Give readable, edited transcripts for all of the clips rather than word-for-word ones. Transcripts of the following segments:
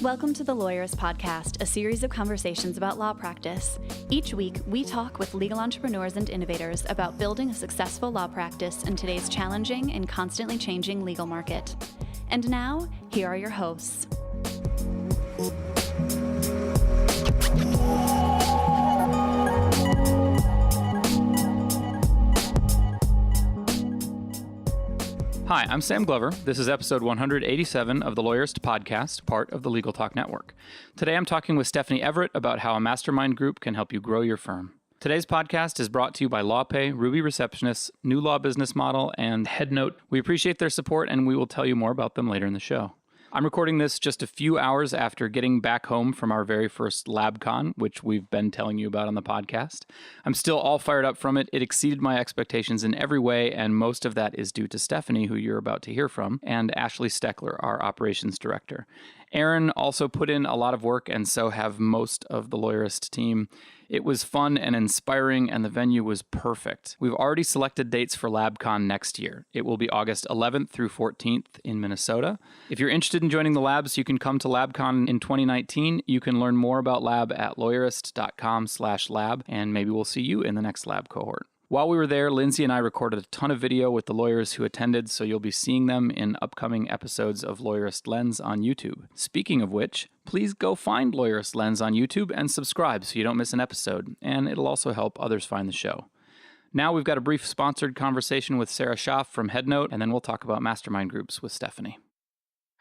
Welcome to the Lawyerist Podcast, a series of conversations about law practice. Each week, we talk with legal entrepreneurs and innovators about building a successful law practice in today's challenging and constantly changing legal market. And now, here are your hosts. Hi, I'm Sam Glover. This is episode 187 of the Lawyerist Podcast, part of the Legal Talk Network. Today I'm talking with Stephanie Everett about how a mastermind group can help you grow your firm. Today's podcast is brought to you by LawPay, Ruby Receptionists, New Law Business Model, and HeadNote. We appreciate their support, and we will tell you more about them later in the show. I'm recording this just a few hours after getting back home from our very first LabCon, which we've been telling you about on the podcast. I'm still all fired up from it. It exceeded my expectations in every way, and most of that is due to Stephanie, who you're about to hear from, and Ashley Steckler, our operations director. Aaron also put in a lot of work, and so have most of the Lawyerist team. It was fun and inspiring, and the venue was perfect. We've already selected dates for LabCon next year. It will be August 11th through 14th in Minnesota. If you're interested in joining the labs, you can come to LabCon in 2019. You can learn more about Lab at lawyerist.com/lab, and maybe we'll see you in the next lab cohort. While we were there, Lindsay and I recorded a ton of video with the lawyers who attended, so you'll be seeing them in upcoming episodes of Lawyerist Lens on YouTube. Speaking of which, please go find Lawyerist Lens on YouTube and subscribe so you don't miss an episode, and it'll also help others find the show. Now we've got a brief sponsored conversation with Sarah Schaff from HeadNote, and then we'll talk about mastermind groups with Stephanie.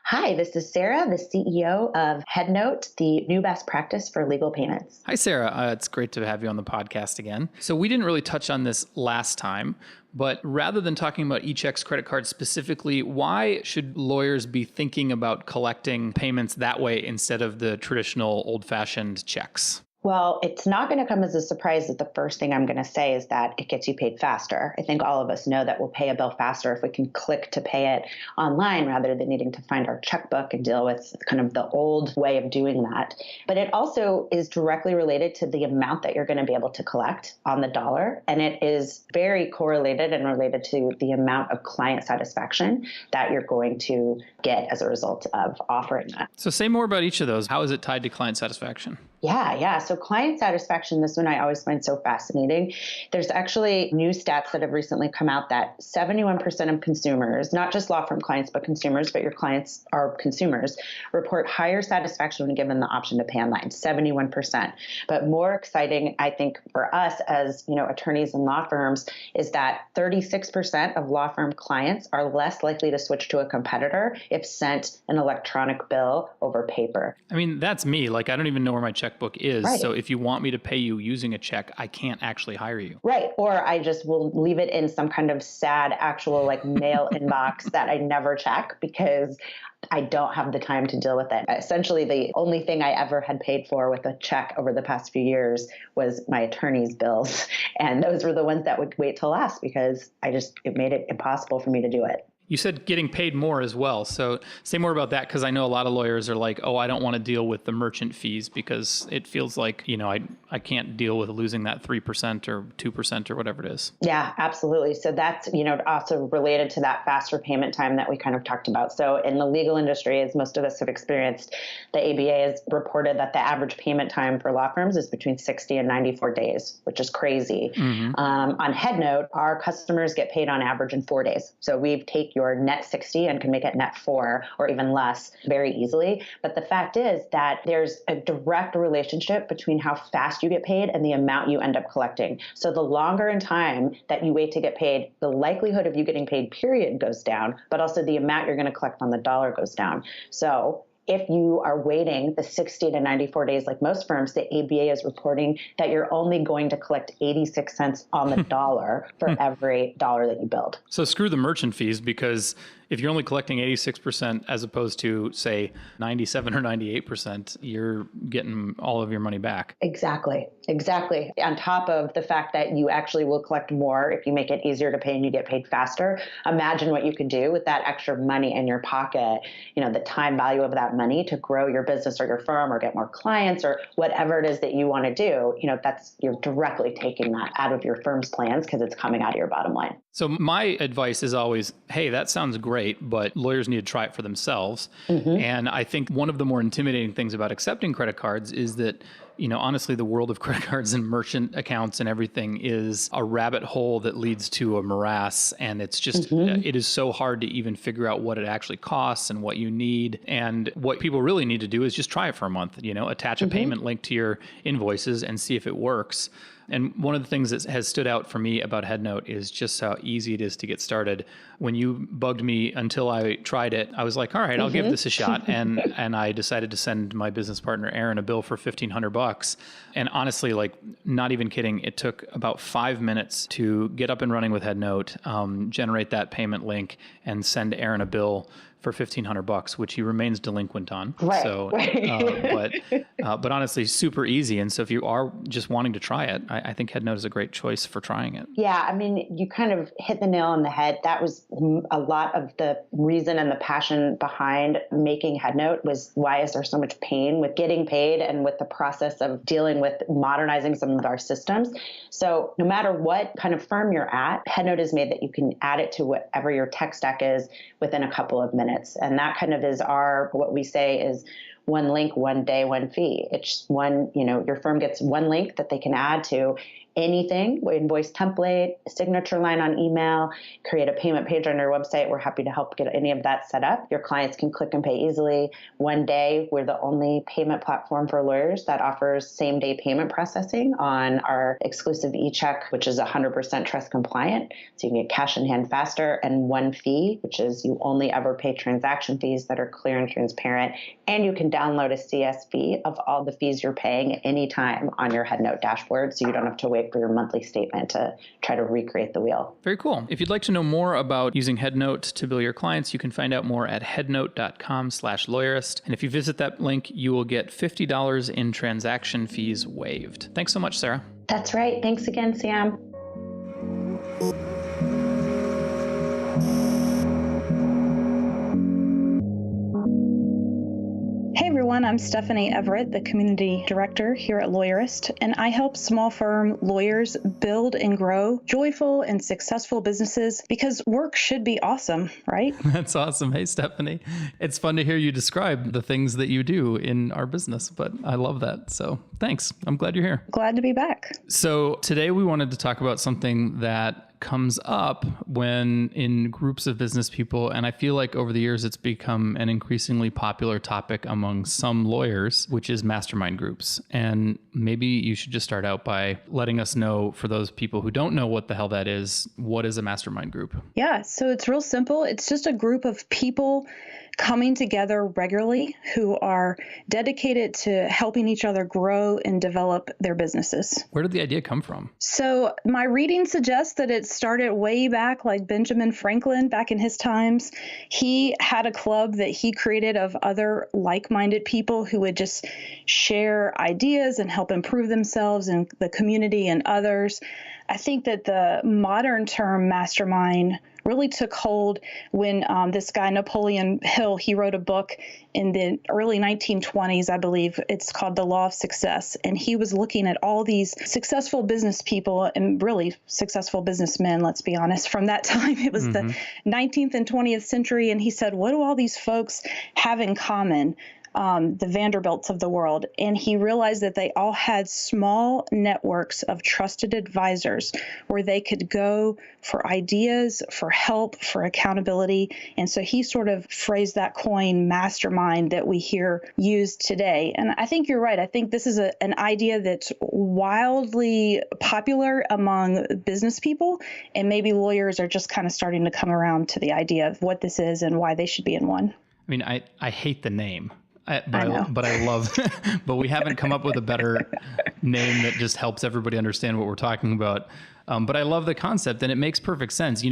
Hi, this is Sarah, the CEO of HeadNote, the new best practice for legal payments. Hi, Sarah. It's great to have you on the podcast again. So we didn't really touch on this last time, but rather than talking about eChecks credit cards specifically, why should lawyers be thinking about collecting payments that way instead of the traditional old-fashioned checks? Well, it's not going to come as a surprise that the first thing I'm going to say is that it gets you paid faster. I think all of us know that we'll pay a bill faster if we can click to pay it online rather than needing to find our checkbook and deal with kind of the old way of doing that. But it also is directly related to the amount that you're going to be able to collect on the dollar. And it is very correlated and related to the amount of client satisfaction that you're going to get as a result of offering that. So say more about each of those. How is it tied to client satisfaction? Yeah. So client satisfaction, this one I always find so fascinating. There's actually new stats that have recently come out that 71% of consumers, not just law firm clients, but consumers, but your clients are consumers, report higher satisfaction when given the option to pay online, 71%. But more exciting, I think, for us as attorneys and law firms is that 36% of law firm clients are less likely to switch to a competitor if sent an electronic bill over paper. I mean, that's me. I don't even know where my checkbook is. Right. So if you want me to pay you using a check, I can't actually hire you. Right. Or I just will leave it in some kind of sad actual mail inbox that I never check because I don't have the time to deal with it. Essentially, the only thing I ever had paid for with a check over the past few years was my attorney's bills. And those were the ones that would wait till last because it made it impossible for me to do it. You said getting paid more as well. So say more about that, because I know a lot of lawyers are like, oh, I don't want to deal with the merchant fees because it feels like, I can't deal with losing that 3% or 2% or whatever it is. Yeah, absolutely. So that's, also related to that faster payment time that we kind of talked about. So in the legal industry, as most of us have experienced, the ABA has reported that the average payment time for law firms is between 60 and 94 days, which is crazy. Mm-hmm. On HeadNote, our customers get paid on average in 4 days. So we take your net 60 and can make it net 4 or even less very easily. But the fact is that there's a direct relationship between how fast you get paid and the amount you end up collecting. So the longer in time that you wait to get paid, the likelihood of you getting paid, period, goes down, but also the amount you're going to collect on the dollar goes down. So if you are waiting the 60 to 94 days like most firms, the ABA is reporting that you're only going to collect 86 cents on the dollar for every dollar that you build. So screw the merchant fees, because if you're only collecting 86% as opposed to, say, 97 or 98%, you're getting all of your money back. Exactly. On top of the fact that you actually will collect more if you make it easier to pay and you get paid faster, imagine what you could do with that extra money in your pocket, the time value of that money to grow your business or your firm or get more clients or whatever it is that you want to do. You're directly taking that out of your firm's plans because it's coming out of your bottom line. So my advice is always, hey, that sounds great. great, but lawyers need to try it for themselves. And I think one of the more intimidating things about accepting credit cards is that, honestly, the world of credit cards and merchant accounts and everything is a rabbit hole that leads to a morass. And it's just, it is so hard to even figure out what it actually costs and what you need. And what people really need to do is just try it for a month, attach a payment link to your invoices and see if it works. And one of the things that has stood out for me about HeadNote is just how easy it is to get started. When you bugged me until I tried it, I was like, all right, I'll give this a shot. And I decided to send my business partner, Aaron, a bill for $1,500. And honestly, not even kidding, it took about 5 minutes to get up and running with HeadNote, generate that payment link, and send Aaron a bill for $1,500, which he remains delinquent on. Right. So, but honestly, super easy. And so if you are just wanting to try it, I think HeadNote is a great choice for trying it. Yeah. I mean, you kind of hit the nail on the head. That was a lot of the reason and the passion behind making HeadNote was why is there so much pain with getting paid and with the process of dealing with modernizing some of our systems. So no matter what kind of firm you're at, HeadNote is made that you can add it to whatever your tech stack is within a couple of minutes. And that kind of is what we say is one link, one day, one fee. It's your firm gets one link that they can add to anything, invoice template, signature line on email, create a payment page on your website. We're happy to help get any of that set up. Your clients can click and pay easily. One day, we're the only payment platform for lawyers that offers same-day payment processing on our exclusive e-check, which is 100% trust compliant. So you can get cash in hand faster, and one fee, which is you only ever pay transaction fees that are clear and transparent. And you can download a CSV of all the fees you're paying at any time on your HeadNote dashboard, so you don't have to wait for your monthly statement to try to recreate the wheel. Very cool. If you'd like to know more about using HeadNote to bill your clients, you can find out more at headnote.com/lawyerist. And if you visit that link, you will get $50 in transaction fees waived. Thanks so much, Sarah. That's right. Thanks again, Sam. Hey everyone, I'm Stephanie Everett, the Community Director here at Lawyerist, and I help small firm lawyers build and grow joyful and successful businesses because work should be awesome, right? That's awesome. Hey, Stephanie. It's fun to hear you describe the things that you do in our business, but I love that. So thanks. I'm glad you're here. Glad to be back. So today we wanted to talk about something that comes up when in groups of business people, and I feel like over the years it's become an increasingly popular topic among some lawyers, which is mastermind groups. And maybe you should just start out by letting us know, for those people who don't know what the hell that is, what is a mastermind group? Yeah, so it's real simple. It's just a group of people coming together regularly who are dedicated to helping each other grow and develop their businesses. Where did the idea come from? So my reading suggests that it started way back, like Benjamin Franklin back in his times. He had a club that he created of other like-minded people who would just share ideas and help improve themselves and the community and others. I think that the modern term mastermind really took hold when this guy, Napoleon Hill, he wrote a book in the early 1920s, I believe. It's called The Law of Success. And he was looking at all these successful business people and really successful businessmen, let's be honest. From that time, it was the 19th and 20th century. And he said, what do all these folks have in common? The Vanderbilts of the world. And he realized that they all had small networks of trusted advisors where they could go for ideas, for help, for accountability. And so he sort of phrased that coin mastermind that we hear used today. And I think you're right. I think this is an idea that's wildly popular among business people. And maybe lawyers are just kind of starting to come around to the idea of what this is and why they should be in one. I mean, I hate the name. But I love, but we haven't come up with a better name that just helps everybody understand what we're talking about. But I love the concept and it makes perfect sense.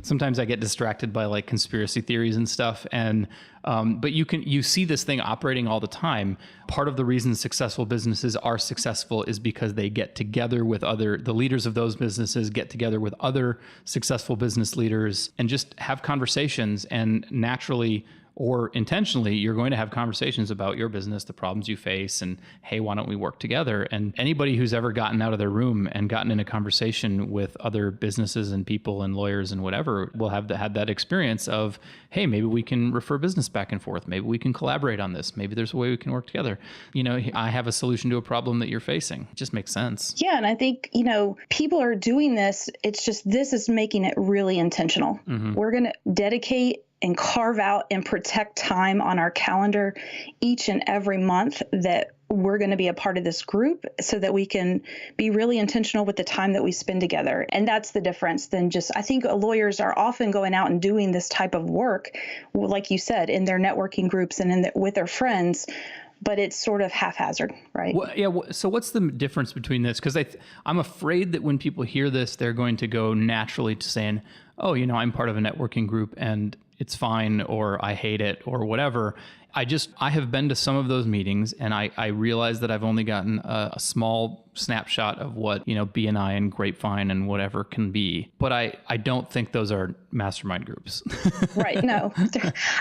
Sometimes I get distracted by like conspiracy theories and stuff. And, but you see this thing operating all the time. Part of the reason successful businesses are successful is because they get together with the leaders of those businesses get together with other successful business leaders and just have conversations, and naturally or intentionally, you're going to have conversations about your business, the problems you face, and hey, why don't we work together? And anybody who's ever gotten out of their room and gotten in a conversation with other businesses and people and lawyers and whatever will have had that experience of, hey, maybe we can refer business back and forth. Maybe we can collaborate on this. Maybe there's a way we can work together. I have a solution to a problem that you're facing. It just makes sense. Yeah. And I think, people are doing this. It's just, this is making it really intentional. Mm-hmm. We're going to dedicate and carve out and protect time on our calendar each and every month that we're going to be a part of this group so that we can be really intentional with the time that we spend together. And that's the difference than just, I think lawyers are often going out and doing this type of work, like you said, in their networking groups and with their friends, but it's sort of haphazard, right? Well, yeah. So what's the difference between this? Because I'm afraid that when people hear this, they're going to go naturally to saying, oh, I'm part of a networking group and it's fine, or I hate it, or whatever. I have been to some of those meetings, and I realize that I've only gotten a small snapshot of what, BNI and Grapevine and whatever can be. But I don't think those are mastermind groups. Right. No,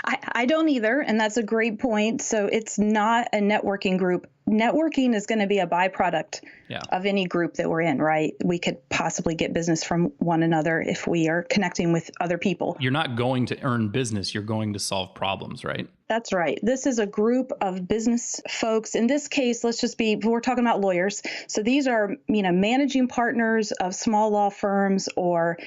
I don't either. And that's a great point. So it's not a networking group. Networking is going to be a byproduct of any group that we're in, right? We could possibly get business from one another if we are connecting with other people. You're not going to earn business. You're going to solve problems, right? That's right. This is a group of business folks. In this case, we're talking about lawyers. So these are, managing partners of small law firms or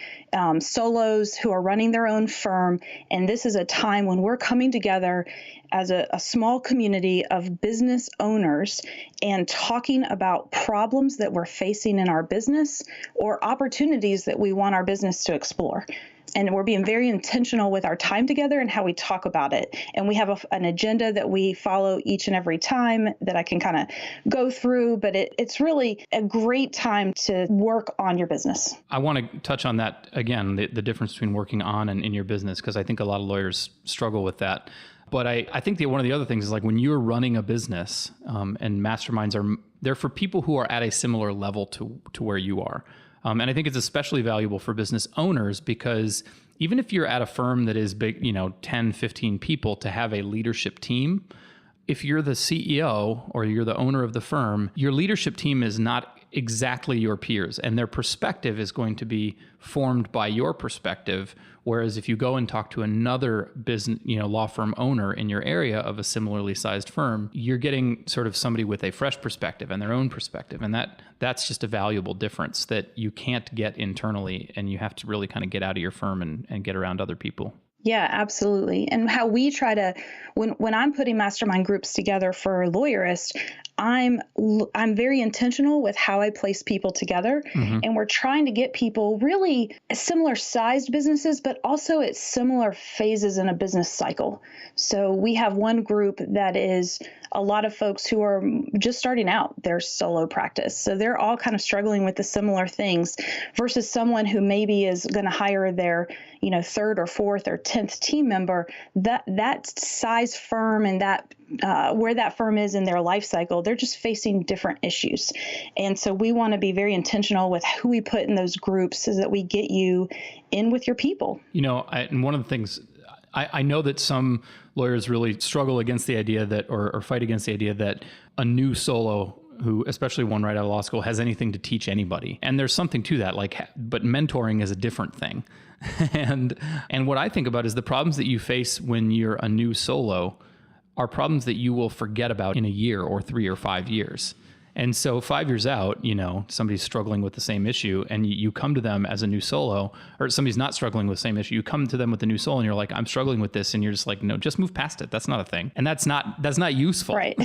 solos who are running their own firm. And this is a time when we're coming together as a small community of business owners and talking about problems that we're facing in our business or opportunities that we want our business to explore. And we're being very intentional with our time together and how we talk about it. And we have an agenda that we follow each and every time that I can kind of go through. But it's really a great time to work on your business. I want to touch on that again, the difference between working on and in your business, because I think a lot of lawyers struggle with that. But I think one of the other things is like when you're running a business and masterminds they're for people who are at a similar level to where you are. And I think it's especially valuable for business owners because even if you're at a firm that is big, 10, 15 people, to have a leadership team, if you're the CEO or you're the owner of the firm, your leadership team is not exactly your peers, and their perspective is going to be formed by your perspective. Whereas if you go and talk to another business, law firm owner in your area of a similarly sized firm, you're getting sort of somebody with a fresh perspective and their own perspective. And that's just a valuable difference that you can't get internally, and you have to really kind of get out of your firm and get around other people. Yeah, absolutely. And how we try to, when I'm putting mastermind groups together for Lawyerist, I'm very intentional with how I place people together. Mm-hmm. And we're trying to get people really similar sized businesses, but also at similar phases in a business cycle. So we have one group that is a lot of folks who are just starting out their solo practice. So they're all kind of struggling with the similar things versus someone who maybe is going to hire their, third or fourth or 10th team member. That size firm and that where that firm is in their life cycle, they're just facing different issues. And so we want to be very intentional with who we put in those groups so that we get you in with your people. And one of the things I know that some lawyers really struggle against the idea that, or fight against the idea that a new solo who, especially one right out of law school, has anything to teach anybody. And there's something to that, but mentoring is a different thing. And what I think about is the problems that you face when you're a new solo are problems that you will forget about in a year or 3 or 5 years. And so 5 years out, somebody's struggling with the same issue and you come to them as a new solo, or somebody's not struggling with the same issue. You come to them with a new solo and you're like, I'm struggling with this. And you're just like, no, just move past it. That's not a thing. And that's not useful. Right.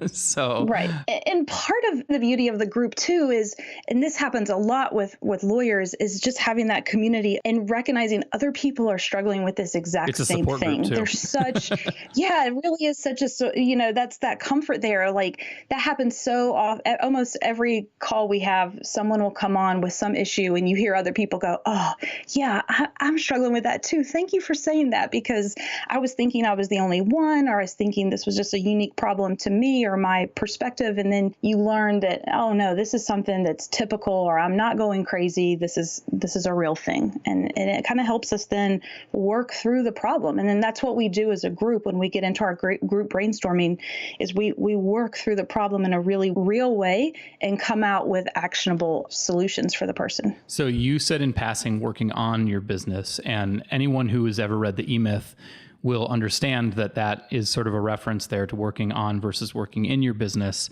So. Right. And part of the beauty of the group too is, and this happens a lot with lawyers, is just having that community and recognizing other people are struggling with this exact same thing. There's such, yeah, it really is such a, that's that comfort there. Like that happens so off, almost every call we have, someone will come on with some issue and you hear other people go, oh yeah, I'm struggling with that too. Thank you for saying that, because I was thinking I was the only one, or I was thinking this was just a unique problem to me or my perspective. And then then you learn that, oh no, this is something that's typical, or I'm not going crazy. This is a real thing. And it kind of helps us then work through the problem. And then that's what we do as a group when we get into our group brainstorming, is we work through the problem in a really real way and come out with actionable solutions for the person. So you said in passing working on your business, and anyone who has ever read the E-Myth will understand that that is sort of a reference there to working on versus working in your business.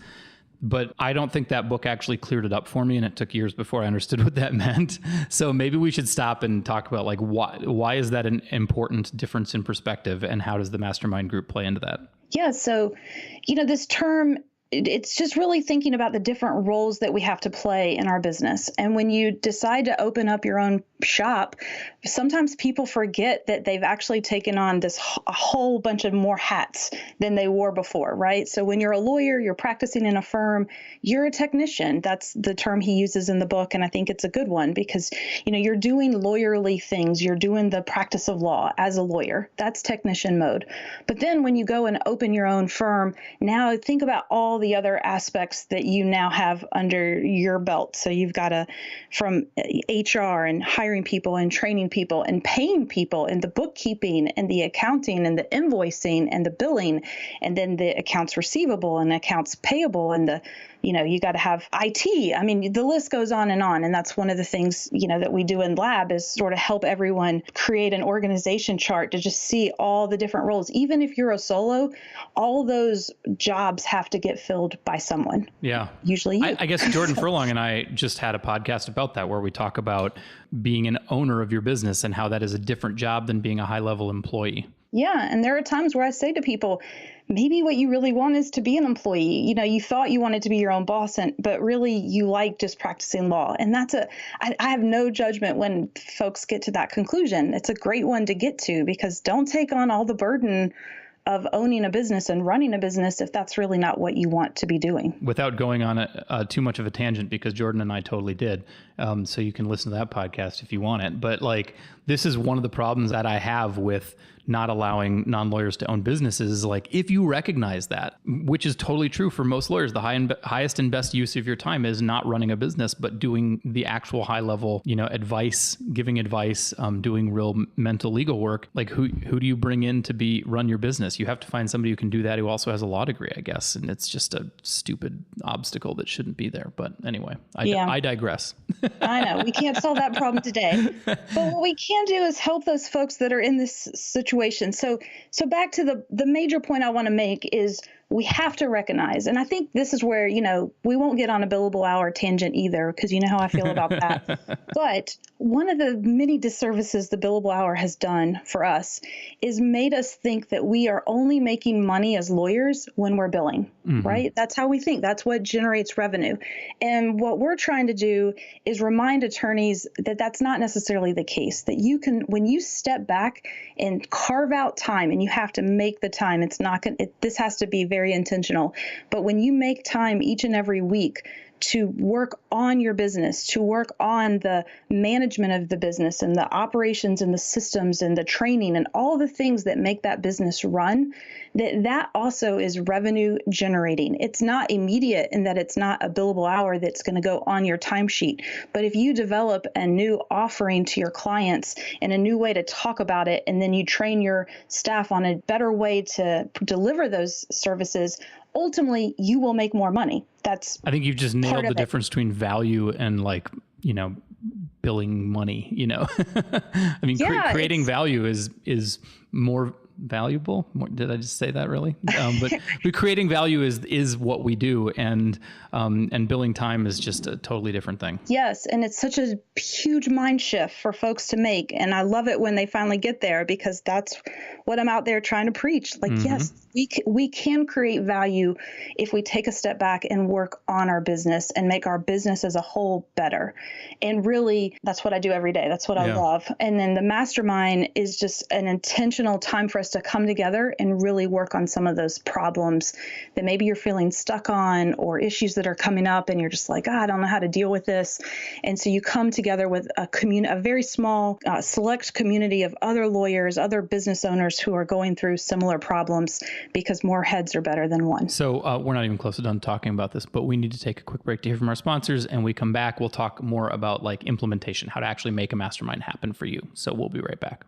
But I don't think that book actually cleared it up for me, and it took years before I understood what that meant. So maybe we should stop and talk about like why is that an important difference in perspective, and how does the Mastermind group play into that? Yeah, so this term, it's just really thinking about the different roles that we have to play in our business. And when you decide to open up your own shop, sometimes people forget that they've actually taken on a whole bunch of more hats than they wore before, right? So when you're a lawyer, you're practicing in a firm, you're a technician. That's the term he uses in the book. And I think it's a good one because, you're doing lawyerly things. You're doing the practice of law as a lawyer. That's technician mode. But then when you go and open your own firm, now think about all the other aspects that you now have under your belt. So you've got from HR and hiring people and training people and paying people and the bookkeeping and the accounting and the invoicing and the billing, and then the accounts receivable and accounts payable and you got to have IT. I mean, the list goes on. And that's one of the things, that we do in lab is sort of help everyone create an organization chart to just see all the different roles. Even if you're a solo, all those jobs have to get filled by someone. Yeah. Usually you. I guess Jordan Furlong and I just had a podcast about that, where we talk about being an owner of your business and how that is a different job than being a high-level employee. Yeah. And there are times where I say to people, maybe what you really want is to be an employee. You thought you wanted to be your own boss, but really you like just practicing law. And I have no judgment when folks get to that conclusion. It's a great one to get to, because don't take on all the burden of owning a business and running a business if that's really not what you want to be doing. Without going on too much of a tangent, because Jordan and I totally did. So you can listen to that podcast if you want it. But this is one of the problems that I have with not allowing non-lawyers to own businesses. If you recognize that, which is totally true for most lawyers, the highest and best use of your time is not running a business, but doing the actual high level, advice, giving advice, doing real mental legal work. Who do you bring in to run your business? You have to find somebody who can do that, who also has a law degree, I guess. And it's just a stupid obstacle that shouldn't be there. But anyway, I digress. I know we can't solve that problem today, but what we can do is help those folks that are in this situation. So back to the major point I want to make is we have to recognize, and I think this is where, we won't get on a billable hour tangent either, because you know how I feel about that. But one of the many disservices the billable hour has done for us is made us think that we are only making money as lawyers when we're billing, right? That's how we think. That's what generates revenue. And what we're trying to do is remind attorneys that that's not necessarily the case, that you can, when you step back and carve out time, and you have to make the time, this has to be very intentional. But when you make time each and every week to work on your business, to work on the management of the business and the operations and the systems and the training and all the things that make that business run, that also is revenue generating. It's not immediate in that it's not a billable hour that's going to go on your timesheet. But if you develop a new offering to your clients and a new way to talk about it, and then you train your staff on a better way to deliver those services, ultimately you will make more money. I think you've just nailed the difference between value and billing money, I mean, creating value is more valuable. Did I just say that really? But creating value is what we do, and billing time is just a totally different thing. Yes, and it's such a huge mind shift for folks to make, and I love it when they finally get there, because that's what I'm out there trying to preach. Yes, we can create value if we take a step back and work on our business and make our business as a whole better. And really, that's what I do every day. That's what I love. And then the Mastermind is just an intentional time for us us to come together and really work on some of those problems that maybe you're feeling stuck on, or issues that are coming up and you're just like, I don't know how to deal with this. And so you come together with a very small, select community of other lawyers, other business owners who are going through similar problems, because more heads are better than one. So we're not even close to done talking about this, but we need to take a quick break to hear from our sponsors. And we come back, we'll talk more about like implementation, how to actually make a mastermind happen for you. So we'll be right back.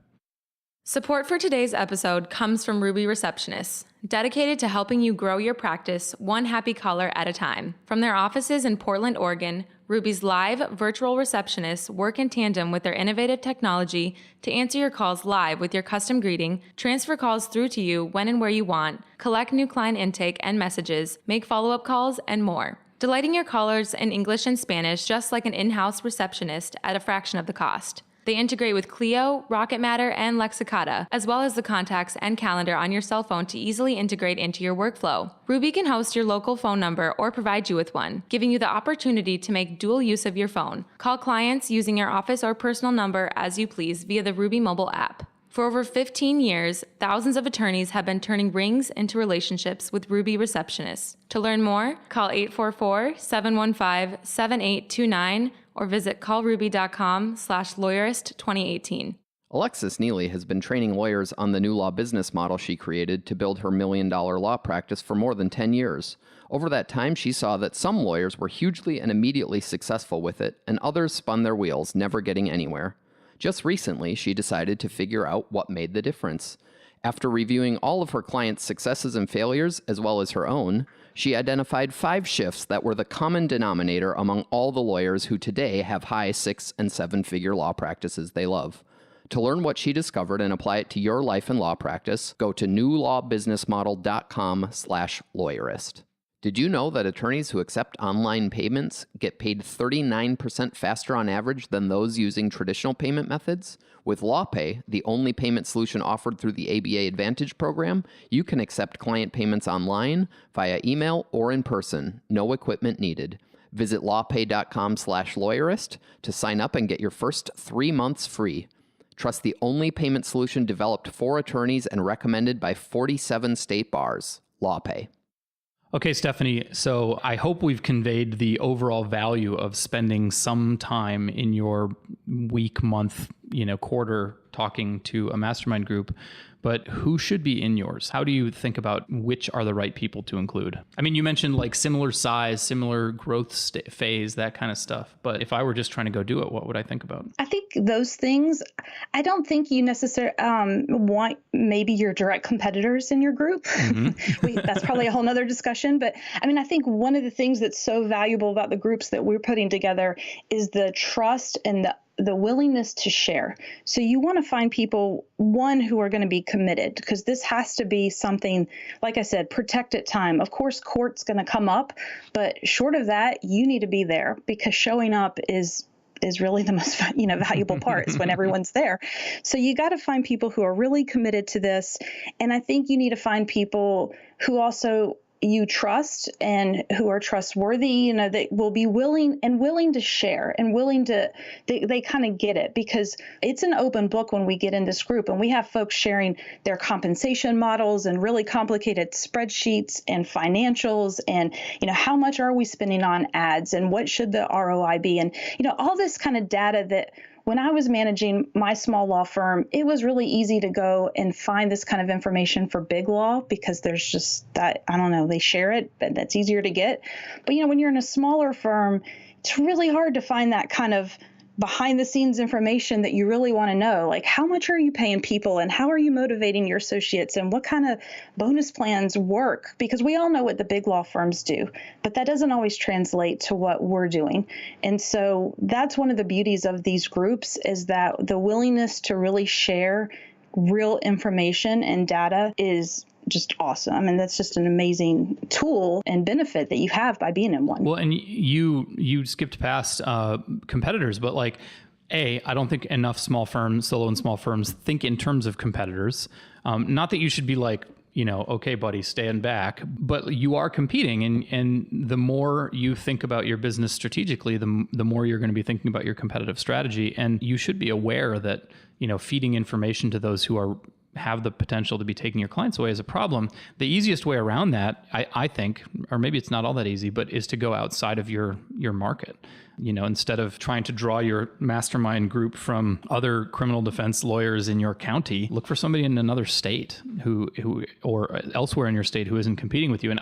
Support for today's episode comes from Ruby Receptionists, dedicated to helping you grow your practice one happy caller at a time. From their offices in Portland, Oregon, Ruby's live virtual receptionists work in tandem with their innovative technology to answer your calls live with your custom greeting, transfer calls through to you when and where you want, collect new client intake and messages, make follow-up calls, and more. Delighting your callers in English and Spanish just like an in-house receptionist at a fraction of the cost. They integrate with Clio, Rocket Matter, and Lexicata, as well as the contacts and calendar on your cell phone to easily integrate into your workflow. Ruby can host your local phone number or provide you with one, giving you the opportunity to make dual use of your phone. Call clients using your office or personal number as you please via the Ruby mobile app. For over 15 years, thousands of attorneys have been turning rings into relationships with Ruby receptionists. To learn more, call 844-715-7829 or visit callruby.com/lawyerist2018. Alexis Neely has been training lawyers on the new law business model she created to build her $1 million law practice for more than 10 years. Over that time, she saw that some lawyers were hugely and immediately successful with it, and others spun their wheels, never getting anywhere. Just recently, she decided to figure out what made the difference. After reviewing all of her clients' successes and failures, as well as her own, she identified 5 shifts that were the common denominator among all the lawyers who today have high 6- and 7-figure law practices they love. To learn what she discovered and apply it to your life and law practice, go to newlawbusinessmodel.com/lawyerist. Did you know that attorneys who accept online payments get paid 39% faster on average than those using traditional payment methods? With LawPay, the only payment solution offered through the ABA Advantage program, you can accept client payments online, via email, or in person. No equipment needed. Visit lawpay.com/lawyerist to sign up and get your first 3 months free. Trust the only payment solution developed for attorneys and recommended by 47 state bars. LawPay. Okay, Stephanie, so I hope we've conveyed the overall value of spending some time in your week, month, quarter talking to a mastermind group, but who should be in yours? How do you think about which are the right people to include? I mean, you mentioned like similar size, similar growth phase, that kind of stuff. But if I were just trying to go do it, what would I think about? I think those things, I don't think you necessarily want maybe your direct competitors in your group. Mm-hmm. That's probably a whole nother discussion. But I mean, I think one of the things that's so valuable about the groups that we're putting together is the trust and the willingness to share. So you want to find people, one, who are going to be committed, because this has to be something, like I said, protected time. Of course, court's going to come up, but short of that, you need to be there, because showing up is really the most, valuable part is when everyone's there. So you got to find people who are really committed to this. And I think you need to find people who also you trust and who are trustworthy, that will be willing to share and they kind of get it, because it's an open book when we get in this group, and we have folks sharing their compensation models and really complicated spreadsheets and financials and, how much are we spending on ads and what should the ROI be? And, all this kind of data that when I was managing my small law firm, it was really easy to go and find this kind of information for big law, because there's just that, they share it, but that's easier to get. But, when you're in a smaller firm, it's really hard to find that kind of behind the scenes information that you really want to know, like how much are you paying people and how are you motivating your associates and what kind of bonus plans work? Because we all know what the big law firms do, but that doesn't always translate to what we're doing. And so that's one of the beauties of these groups, is that the willingness to really share real information and data is just awesome. I mean, that's just an amazing tool and benefit that you have by being in one. Well, and you skipped past competitors, but I don't think enough small firms, solo and small firms, think in terms of competitors. Not that you should be like, okay, buddy, stand back, but you are competing. And the more you think about your business strategically, the more you're going to be thinking about your competitive strategy. And you should be aware that, feeding information to those who are have the potential to be taking your clients away is a problem. The easiest way around that, I think, or maybe it's not all that easy, but is to go outside of your market. Instead of trying to draw your mastermind group from other criminal defense lawyers in your county, look for somebody in another state who or elsewhere in your state who isn't competing with you. And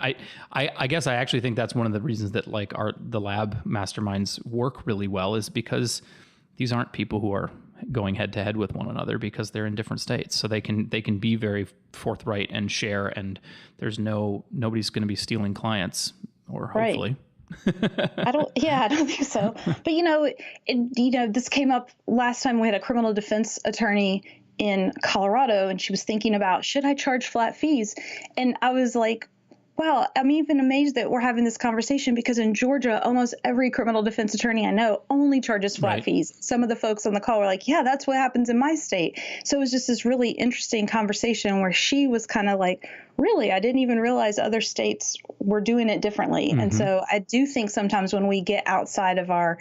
I guess I actually think that's one of the reasons that like the lab masterminds work really well, is because these aren't people who are going head to head with one another, because they're in different states. So they can be very forthright and share, and there's nobody's going to be stealing clients, or hopefully. Right. I don't think so. But this came up last time we had a criminal defense attorney in Colorado, and she was thinking about, should I charge flat fees? And I was like, wow, I'm even amazed that we're having this conversation, because in Georgia, almost every criminal defense attorney I know only charges flat fees. Some of the folks on the call were like, yeah, that's what happens in my state. So it was just this really interesting conversation where she was kind of like, really, I didn't even realize other states were doing it differently. Mm-hmm. And so I do think sometimes when we get outside of our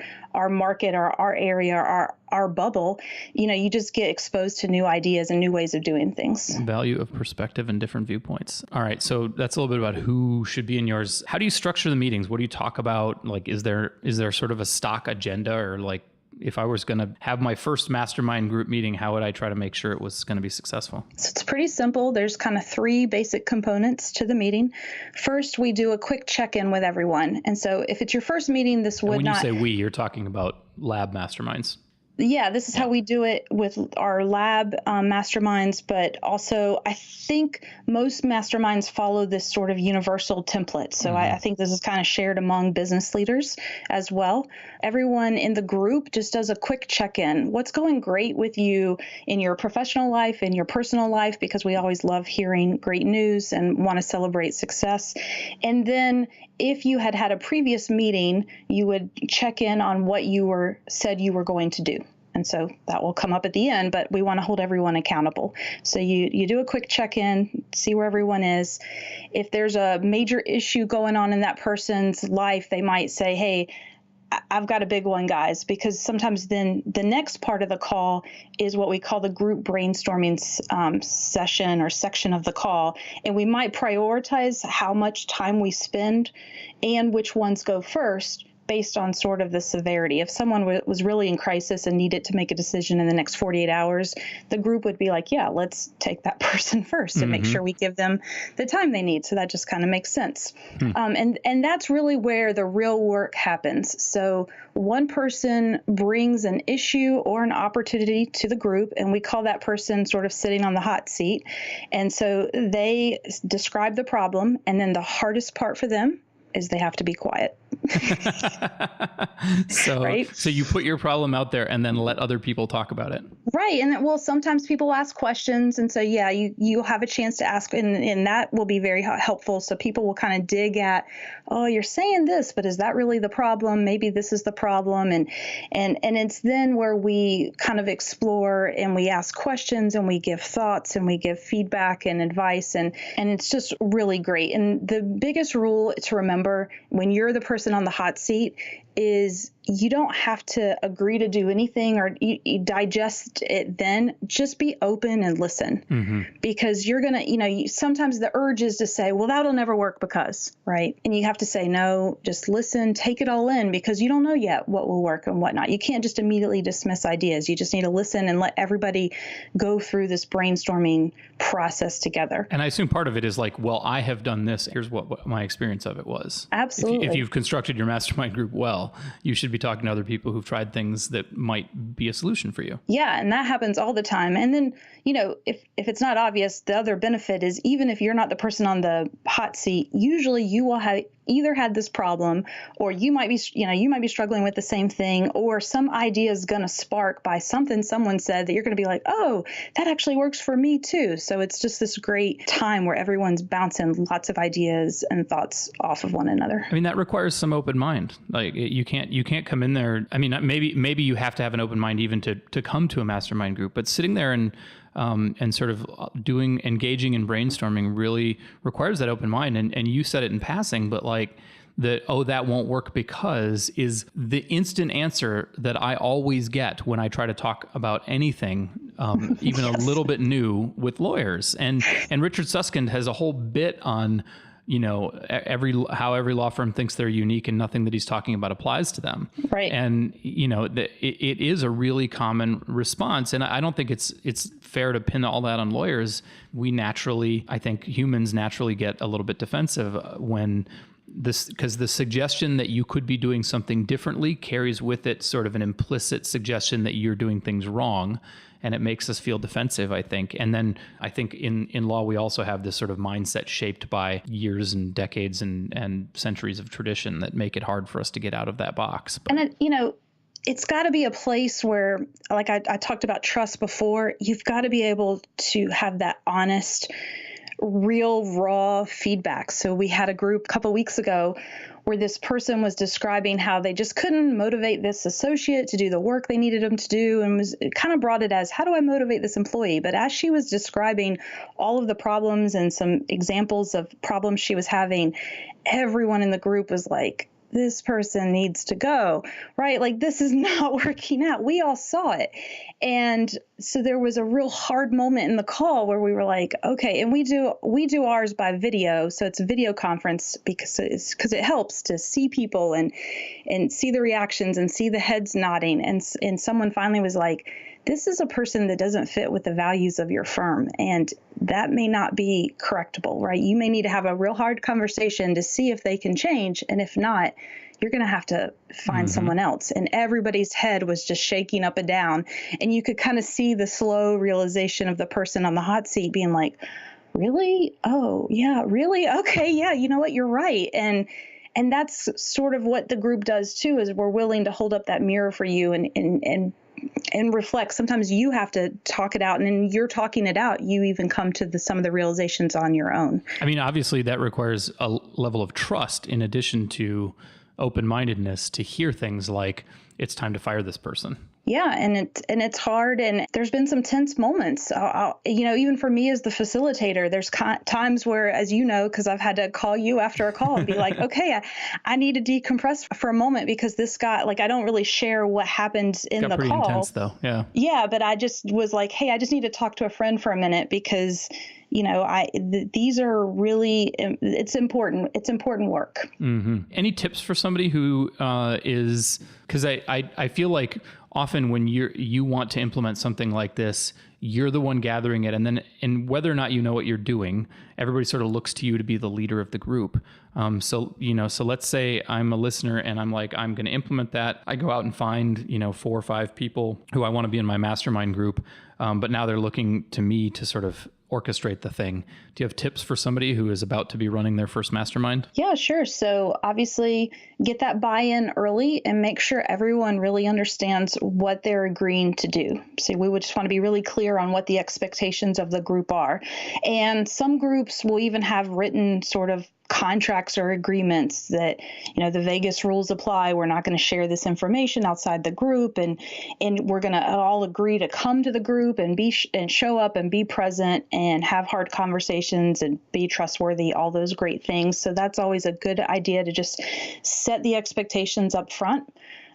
market or our area or our bubble, you just get exposed to new ideas and new ways of doing things. Value of perspective and different viewpoints. All right. So that's a little bit about who should be in yours. How do you structure the meetings? What do you talk about? Like, is there sort of a stock agenda, or like, if I was going to have my first mastermind group meeting, how would I try to make sure it was going to be successful? So it's pretty simple. There's kind of 3 basic components to the meeting. First, we do a quick check-in with everyone. And so if it's your first meeting, this would not... When you say we, you're talking about lab masterminds. Yeah, this is how we do it with our lab masterminds, but also I think most masterminds follow this sort of universal template. So I think this is kind of shared among business leaders as well. Everyone in the group just does a quick check-in. What's going great with you in your professional life, in your personal life, because we always love hearing great news and want to celebrate success. And then if you had a previous meeting, you would check in on what you said you were going to do. And so that will come up at the end, but we want to hold everyone accountable. So you do a quick check-in, see where everyone is. If there's a major issue going on in that person's life, they might say, hey, I've got a big one, guys, because sometimes then the next part of the call is what we call the group brainstorming session or section of the call. And we might prioritize how much time we spend and which ones go first, based on sort of the severity. If someone was really in crisis and needed to make a decision in the next 48 hours, the group would be like, yeah, let's take that person first and make sure we give them the time they need. So that just kind of makes sense. And that's really where the real work happens. So one person brings an issue or an opportunity to the group, and we call that person sort of sitting on the hot seat. And so they describe the problem, and then the hardest part for them is they have to be quiet. So you put your problem out there and then let other people talk about it. Right. And well, sometimes people ask questions. And so, yeah, you'll have a chance to ask, and that will be very helpful. So people will kind of dig at, oh, you're saying this, but is that really the problem? Maybe this is the problem. And it's then where we kind of explore and we ask questions and we give thoughts and we give feedback and advice. And it's just really great. And the biggest rule to remember when you're the person on the hot seat is you don't have to agree to do anything or you digest it then. Just be open and listen, because you're going to, sometimes the urge is to say, well, that'll never work because, right? And you have to say, no, just listen, take it all in, because you don't know yet what will work and what not. You can't just immediately dismiss ideas. You just need to listen and let everybody go through this brainstorming process together. And I assume part of it is like, well, I have done this. Here's what my experience of it was. Absolutely. If you've constructed your mastermind group well, you should be talking to other people who've tried things that might be a solution for you. Yeah, and that happens all the time. And then, if it's not obvious, the other benefit is even if you're not the person on the hot seat, usually you will have either had this problem, or you might be struggling with the same thing, or some idea is going to spark by something someone said that you're going to be like, oh, that actually works for me too. So it's just this great time where everyone's bouncing lots of ideas and thoughts off of one another. I mean, that requires some open mind. Like you can't come in there. I mean, maybe you have to have an open mind even to come to a mastermind group, but sitting there and sort of engaging in brainstorming really requires that open mind. And you said it in passing, but like that won't work because is the instant answer that I always get when I try to talk about anything even a little bit new with lawyers. And Richard Susskind has a whole bit on, how every law firm thinks they're unique and nothing that he's talking about applies to them. Right. And, it is a really common response. And I don't think it's fair to pin all that on lawyers. I think humans naturally get a little bit defensive because the suggestion that you could be doing something differently carries with it sort of an implicit suggestion that you're doing things wrong. And it makes us feel defensive, I think. And then I think in law, we also have this sort of mindset shaped by years and decades and centuries of tradition that make it hard for us to get out of that box. And, it's got to be a place where, like I talked about trust before, you've got to be able to have that honest, real, raw feedback. So we had a group a couple weeks ago where this person was describing how they just couldn't motivate this associate to do the work they needed them to do, and kind of brought it as, how do I motivate this employee? But as she was describing all of the problems and some examples of problems she was having, everyone in the group was like, this person needs to go, right? Like, this is not working out. We all saw it. And so there was a real hard moment in the call where we were like, okay, and we do ours by video. So it's a video conference because it helps to see people and see the reactions and see the heads nodding. And someone finally was like, this is a person that doesn't fit with the values of your firm. And that may not be correctable, right? You may need to have a real hard conversation to see if they can change. And if not, you're going to have to find someone else. And everybody's head was just shaking up and down. And you could kind of see the slow realization of the person on the hot seat being like, really? Oh, yeah, really? Okay, yeah, you know what? You're right. And that's sort of what the group does too, is we're willing to hold up that mirror for you and reflect. Sometimes you have to talk it out, and in you're talking it out, you even come to some of the realizations on your own. I mean, obviously that requires a level of trust in addition to open-mindedness to hear things like, it's time to fire this person. Yeah, and it's hard, and there's been some tense moments. Even for me as the facilitator, there's times where, as you know, because I've had to call you after a call and be like, okay, I need to decompress for a moment because this got, I don't really share what happened in the call. Pretty intense, though. Yeah. Yeah, but I just was like, hey, I just need to talk to a friend for a minute because these are really, it's important. It's important work. Mm-hmm. Any tips for somebody who is, because I feel like often when you want to implement something like this, you're the one gathering it. And whether or not you know what you're doing, everybody sort of looks to you to be the leader of the group. So let's say I'm a listener and I'm like, I'm going to implement that. I go out and find, 4 or 5 people who I want to be in my mastermind group. But now they're looking to me to sort of orchestrate the thing. Do you have tips for somebody who is about to be running their first mastermind? Yeah, sure. So obviously get that buy-in early and make sure everyone really understands what they're agreeing to do. So we would just want to be really clear on what the expectations of the group are. And some groups will even have written sort of contracts or agreements that, the Vegas rules apply. We're not going to share this information outside the group, and we're going to all agree to come to the group and show up and be present and have hard conversations and be trustworthy, all those great things. So that's always a good idea to just set the expectations up front.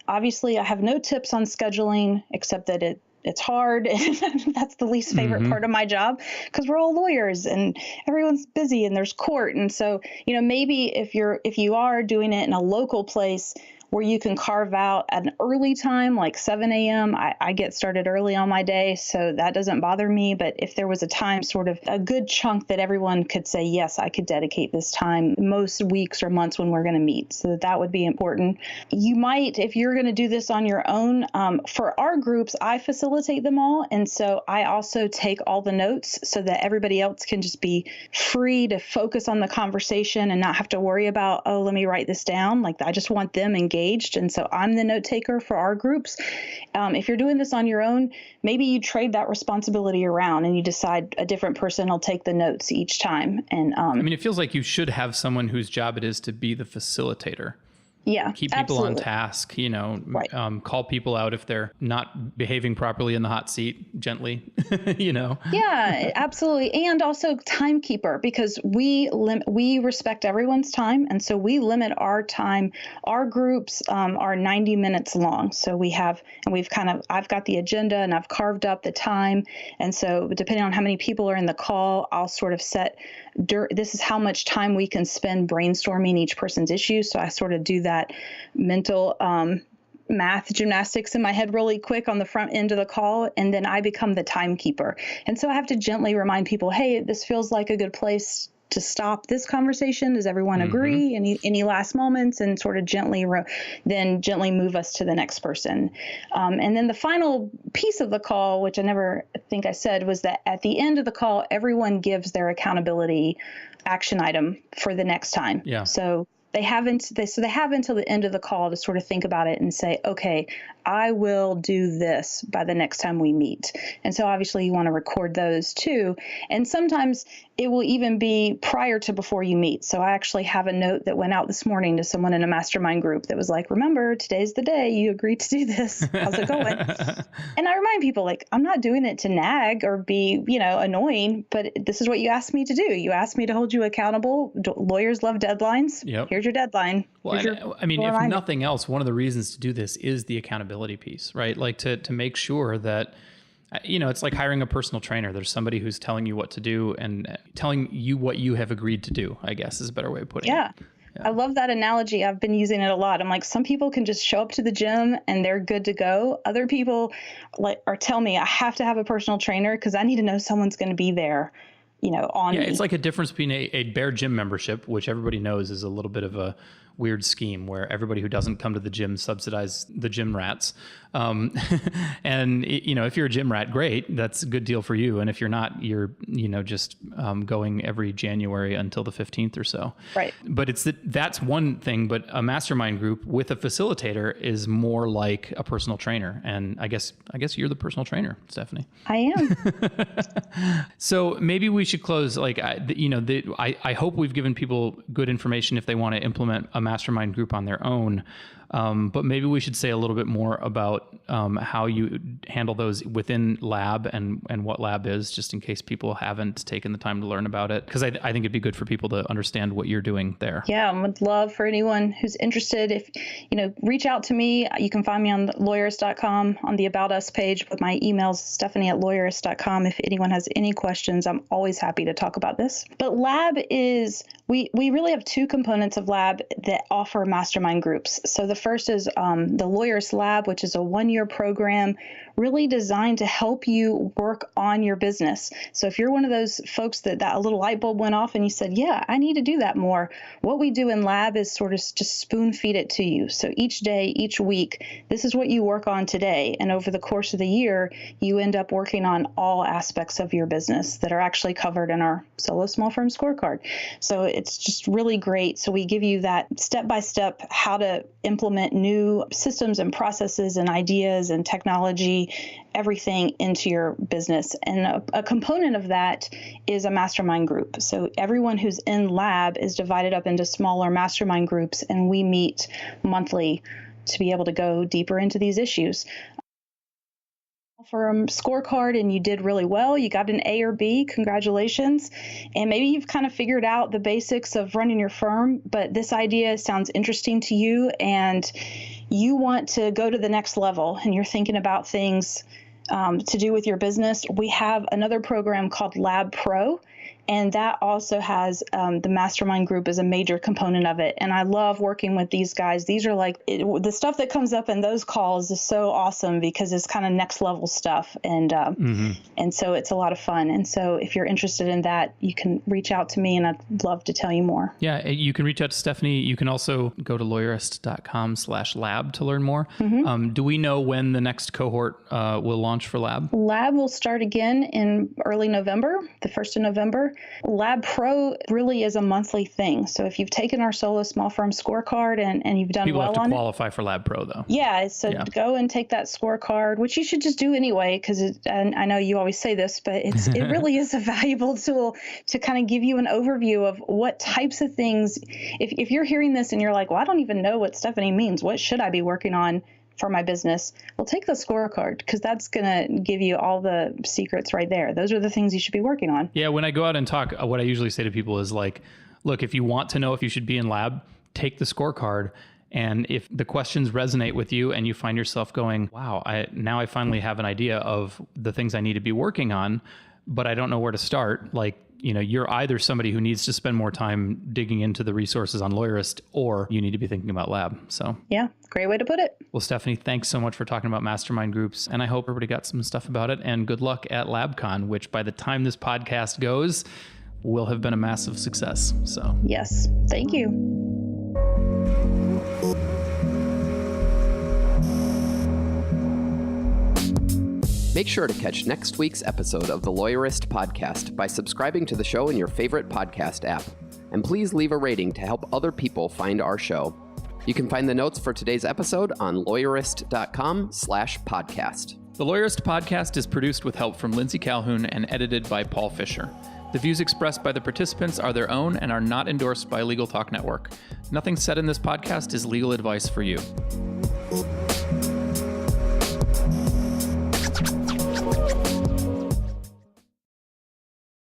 Obviously, I have no tips on scheduling except that it's hard. And that's the least favorite part of my job because we're all lawyers and everyone's busy and there's court. And so, maybe if you are doing it in a local place where you can carve out an early time, like 7 a.m. I get started early on my day, so that doesn't bother me. But if there was a time, sort of a good chunk that everyone could say, yes, I could dedicate this time most weeks or months when we're going to meet. So that would be important. You might, if you're going to do this on your own, for our groups, I facilitate them all. And so I also take all the notes so that everybody else can just be free to focus on the conversation and not have to worry about, oh, let me write this down. I just want them engaged. And so I'm the note taker for our groups. If you're doing this on your own, maybe you trade that responsibility around and you decide a different person will take the notes each time. And it feels like you should have someone whose job it is to be the facilitator. Yeah, keep people on task, Right. Call people out if they're not behaving properly in the hot seat gently, Yeah, absolutely. And also timekeeper, because we respect everyone's time. And so we limit our time. Our groups are 90 minutes long. So I've got the agenda and I've carved up the time. And so depending on how many people are in the call, I'll sort of set, this is how much time we can spend brainstorming each person's issue. So I sort of do that mental math gymnastics in my head really quick on the front end of the call, and then I become the timekeeper. And so I have to gently remind people, hey, this feels like a good place to stop this conversation. Does everyone agree? Any last moments? And sort of gently move us to the next person. And then the final piece of the call, which I never think I said, was that at the end of the call, everyone gives their accountability action item for the next time. Yeah. So they have until the end of the call to sort of think about it and say, okay, I will do this by the next time we meet. And so obviously you want to record those too. And sometimes it will even be prior to before you meet. So I actually have a note that went out this morning to someone in a mastermind group that was like, remember, today's the day you agreed to do this. How's it going? And I remind people, like, I'm not doing it to nag or be, annoying, but this is what you asked me to do. You asked me to hold you accountable. Lawyers love deadlines. Yep. Here's your deadline. Well, if nothing else, one of the reasons to do this is the accountability piece, right? Like to make sure that, it's like hiring a personal trainer. There's somebody who's telling you what to do and telling you what you have agreed to do, I guess is a better way of putting it. Yeah. I love that analogy. I've been using it a lot. I'm like, some people can just show up to the gym and they're good to go. Other people tell me I have to have a personal trainer because I need to know someone's going to be there, on me. It's like a difference between a bare gym membership, which everybody knows is a little bit of a weird scheme where everybody who doesn't come to the gym subsidize the gym rats. And if you're a gym rat, great, that's a good deal for you. And if you're not, you're, just going every January until the 15th or so. Right. But that's one thing, but a mastermind group with a facilitator is more like a personal trainer. And I guess you're the personal trainer, Stephanie. I am. So maybe we should close. I hope we've given people good information if they want to implement a mastermind group on their own. But maybe we should say a little bit more about how you handle those within Lab and what Lab is, just in case people haven't taken the time to learn about it. Because I think it'd be good for people to understand what you're doing there. Yeah, I would love for anyone who's interested, if, reach out to me. You can find me on lawyerist.com on the About Us page with my emails, stephanie@lawyerist.com. If anyone has any questions, I'm always happy to talk about this. But Lab is, we really have two components of Lab that offer mastermind groups. So the first is the Lawyerist Lab, which is a one-year program really designed to help you work on your business. So if you're one of those folks that a little light bulb went off and you said, yeah, I need to do that more, what we do in Lab is sort of just spoon feed it to you. So each day, each week, this is what you work on today. And over the course of the year, you end up working on all aspects of your business that are actually covered in our Solo Small Firm Scorecard. So it's just really great. So we give you that step-by-step how to implement new systems and processes and ideas and technology, everything into your business. And a component of that is a mastermind group. So everyone who's in Lab is divided up into smaller mastermind groups, and we meet monthly to be able to go deeper into these issues. For a scorecard and you did really well, you got an A or B, congratulations. And maybe you've kind of figured out the basics of running your firm, but this idea sounds interesting to you and you want to go to the next level and you're thinking about things to do with your business. We have another program called Lab Pro, and that also has the mastermind group as a major component of it. And I love working with these guys. These are the stuff that comes up in those calls is so awesome because it's kind of next level stuff. And and so it's a lot of fun. And so if you're interested in that, you can reach out to me and I'd love to tell you more. Yeah, you can reach out to Stephanie. You can also go to lawyerist.com/lab to learn more. Do we know when the next cohort will launch for Lab? Lab will start again in early November, the 1st of November. year. Lab Pro really is a monthly thing. So if you've taken our solo small firm scorecard and you've done People well have to on qualify for Lab Pro, though. Yeah, so go and take that scorecard, which you should just do anyway, because and I know you always say this, but it really is a valuable tool to kind of give you an overview of what types of things. If you're hearing this and you're like, well, I don't even know what Stephanie means, what should I be working on for my business? Well, take the scorecard, because that's going to give you all the secrets right there. Those are the things you should be working on. Yeah, when I go out and talk, what I usually say to people is like, look, if you want to know if you should be in lab, take the scorecard. And if the questions resonate with you and you find yourself going, wow, now I finally have an idea of the things I need to be working on, but I don't know where to start. Like, you're either somebody who needs to spend more time digging into the resources on Lawyerist, or you need to be thinking about lab. So yeah, great way to put it. Well, Stephanie, thanks so much for talking about mastermind groups. And I hope everybody got some stuff about it. And good luck at LabCon, which by the time this podcast goes, will have been a massive success. So yes, thank you. Make sure to catch next week's episode of the Lawyerist podcast by subscribing to the show in your favorite podcast app. And please leave a rating to help other people find our show. You can find the notes for today's episode on lawyerist.com/podcast. The Lawyerist podcast is produced with help from Lindsay Calhoun and edited by Paul Fisher. The views expressed by the participants are their own and are not endorsed by Legal Talk Network. Nothing said in this podcast is legal advice for you.